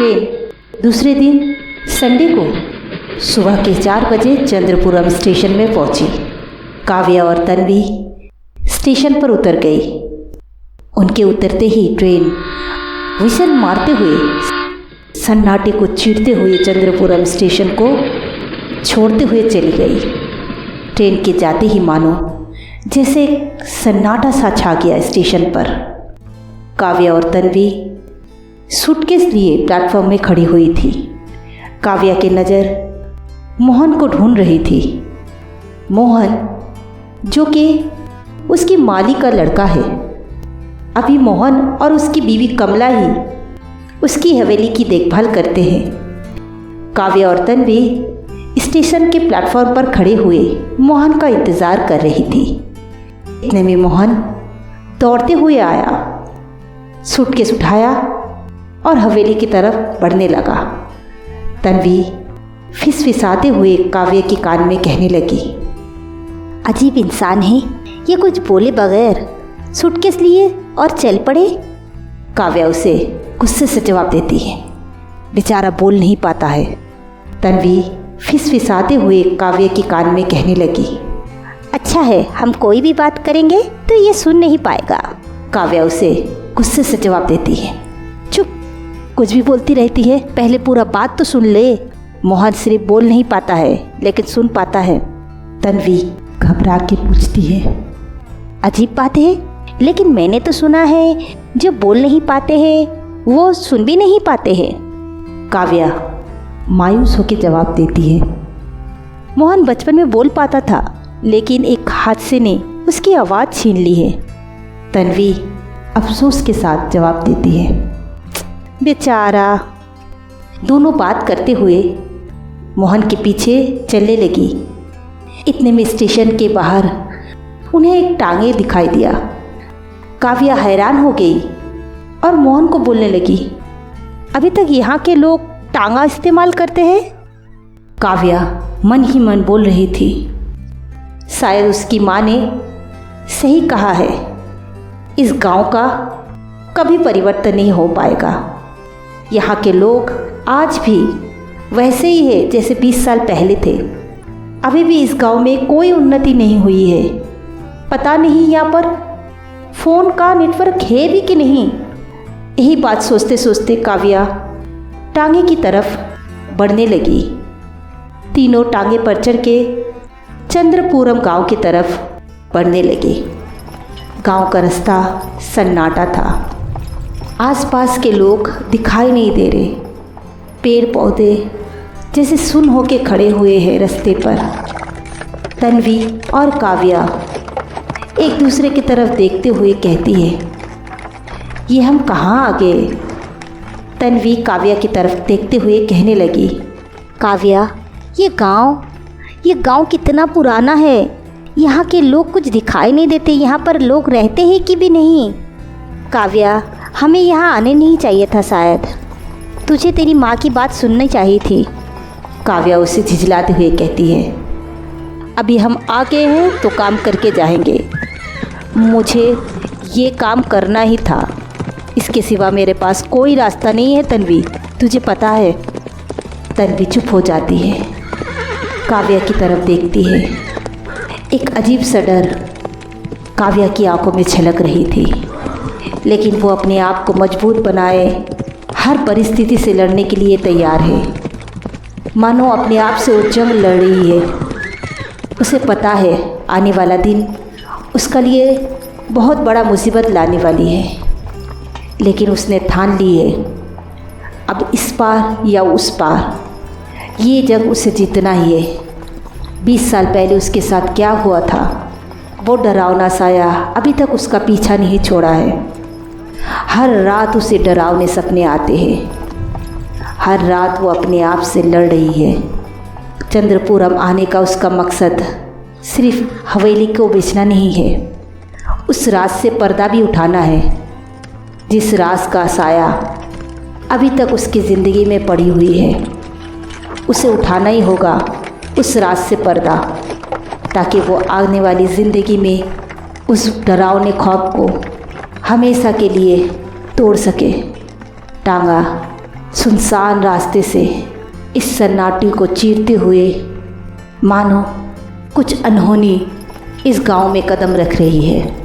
Train दूसरे दिन Sunday को सुबह के 4 बजे चंद्रपुरम स्टेशन में पहुंची। काव्या और तन्वी स्टेशन पर उतर गई। उनके उतरते ही ट्रेन व्हिसल मारते हुए सन्नाटे को चीरते हुए चंद्रपुरम स्टेशन को छोड़ते हुए चली गई। ट्रेन के जाते ही मानो जैसे सन्नाटा सा छा गया स्टेशन पर। काव्या और तन्वी सूटकेस लिए प्लेटफॉर्म में खड़ी हुई थी। काव्या की नज़र मोहन को ढूंढ रही थी। मोहन जो कि उसकी माली का लड़का है। अभी मोहन और उसकी बीवी कमला ही उसकी हवेली की देखभाल करते हैं। काव्या और तन्वी स्टेशन के प्लेटफॉर्म पर खड़े हुए मोहन का इंतज़ार कर रही थी। इतने में मोहन दौड़ते हुए आया, सूटकेस उठाया और हवेली की तरफ बढ़ने लगा। तन्वी फिसफिसाते हुए काव्या के कान में कहने लगी, अजीब इंसान है ये, कुछ बोले बगैर सूटकेस लिए और चल पड़े। काव्या उसे गुस्से से जवाब देती है, बेचारा बोल नहीं पाता है। तन्वी फिसफिसाते हुए काव्या के कान में कहने लगी, अच्छा है, हम कोई भी बात करेंगे तो ये सुन नहीं पाएगा। काव्या उसे गुस्से से जवाब देती है, चुप, कुछ भी बोलती रहती है, पहले पूरा बात तो सुन ले। मोहन सिर्फ बोल नहीं पाता है लेकिन सुन पाता है। तन्वी घबरा के पूछती है, अजीब बात है, लेकिन मैंने तो सुना है जो बोल नहीं पाते हैं वो सुन भी नहीं पाते हैं। काव्या मायूस होकर जवाब देती है, मोहन बचपन में बोल पाता था लेकिन एक हादसे ने उसकी आवाज़ छीन ली है। तन्वी अफसोस के साथ जवाब देती है, बेचारा। दोनों बात करते हुए मोहन के पीछे चलने लगी। इतने में स्टेशन के बाहर उन्हें एक टांगे दिखाई दिया। काव्या हैरान हो गई और मोहन को बोलने लगी, अभी तक यहाँ के लोग टांगा इस्तेमाल करते हैं? काव्या मन ही मन बोल रही थी, शायद उसकी माँ ने सही कहा है, इस गांव का कभी परिवर्तन नहीं हो पाएगा। यहाँ के लोग आज भी वैसे ही है जैसे 20 साल पहले थे। अभी भी इस गांव में कोई उन्नति नहीं हुई है। पता नहीं यहाँ पर फ़ोन का नेटवर्क है भी कि नहीं। यही बात सोचते सोचते काव्या टांगे की तरफ बढ़ने लगी। तीनों टांगे पर चढ़ के चंद्रपुरम गांव की तरफ बढ़ने लगे। गांव का रास्ता सन्नाटा था। आसपास के लोग दिखाई नहीं दे रहे। पेड़ पौधे जैसे सुन होके खड़े हुए हैं रास्ते पर। तन्वी और काव्या एक दूसरे की तरफ देखते हुए कहती है, ये हम कहाँ आ गए। तन्वी काव्या की तरफ देखते हुए कहने लगी, काव्या, ये गांव कितना पुराना है। यहाँ के लोग कुछ दिखाई नहीं देते। यहाँ पर लोग रहते हैं कि भी नहीं। काव्या, हमें यहाँ आने नहीं चाहिए था। शायद तुझे तेरी माँ की बात सुननी चाहिए थी। काव्या उसे झिझलाते हुए कहती है, अभी हम आ गए हैं तो काम करके जाएंगे। मुझे ये काम करना ही था, इसके सिवा मेरे पास कोई रास्ता नहीं है। तन्वी, तुझे पता है। तन्वी चुप हो जाती है, काव्या की तरफ देखती है। एक अजीब सा डर काव्या की आंखों में छलक रही थी, लेकिन वो अपने आप को मजबूत बनाए हर परिस्थिति से लड़ने के लिए तैयार है। मानो अपने आप से वो जंग लड़ रही है। उसे पता है आने वाला दिन उसका लिए बहुत बड़ा मुसीबत लाने वाली है, लेकिन उसने ठान ली है, अब इस पार या उस पार ये जंग उसे जीतना ही है। 20 साल पहले उसके साथ क्या हुआ था, वो डरावना साया अभी तक उसका पीछा नहीं छोड़ा है। हर रात उसे डरावने सपने आते हैं। हर रात वो अपने आप से लड़ रही है। चंद्रपुरम आने का उसका मकसद सिर्फ हवेली को बेचना नहीं है, उस राज से पर्दा भी उठाना है, जिस राज का साया अभी तक उसकी ज़िंदगी में पड़ी हुई है। उसे उठाना ही होगा उस राज से पर्दा, ताकि वो आने वाली ज़िंदगी में उस डरावने ख्वाब को हमेशा के लिए तोड़ सके। टांगा सुनसान रास्ते से इस सन्नाटे को चीरते हुए मानो कुछ अनहोनी इस गांव में कदम रख रही है।